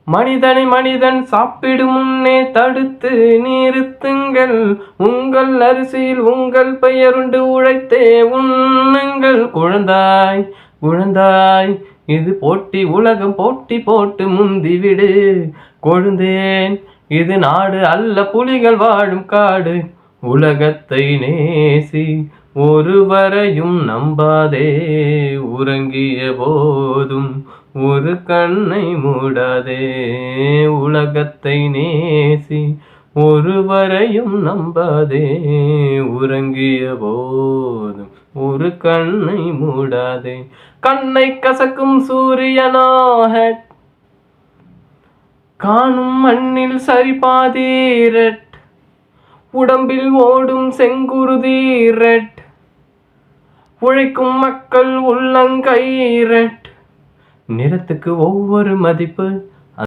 மனிதனை மனிதன் சாப்பிடும் முன்னே தடுத்து நிறுத்துங்கள். உங்கள் அரிசியில் உங்கள் பெயருண்டு உழைத்தே உண்ணுங்கள். குழந்தாய் குழந்தாய், இது போட்டி உலகம், போட்டி போட்டு முந்திவிடு. கொழுந்தேன், இது நாடு அல்ல புலிகள் வாழும் காடு. உலகத்தை நேசி, ஒருவரையும் நம்பாதே. உறங்கிய போதும் ஒரு கண்ணை மூடாதே. உலகத்தை நேசி, ஒருவரையும் நம்பாதே. உறங்கிய போதும் ஒரு கண்ணை மூடாதே. கண்ணை கசக்கும் சூரியனோ ஹெட், காணும் மண்ணில் சரிபாதி ரெட். உடம்பில் ஓடும் செங்குருதி ரெட். உழைக்கும் மக்கள் உள்ளங்கை ரெட். நிறத்துக்கு ஒவ்வொரு மதிப்பு,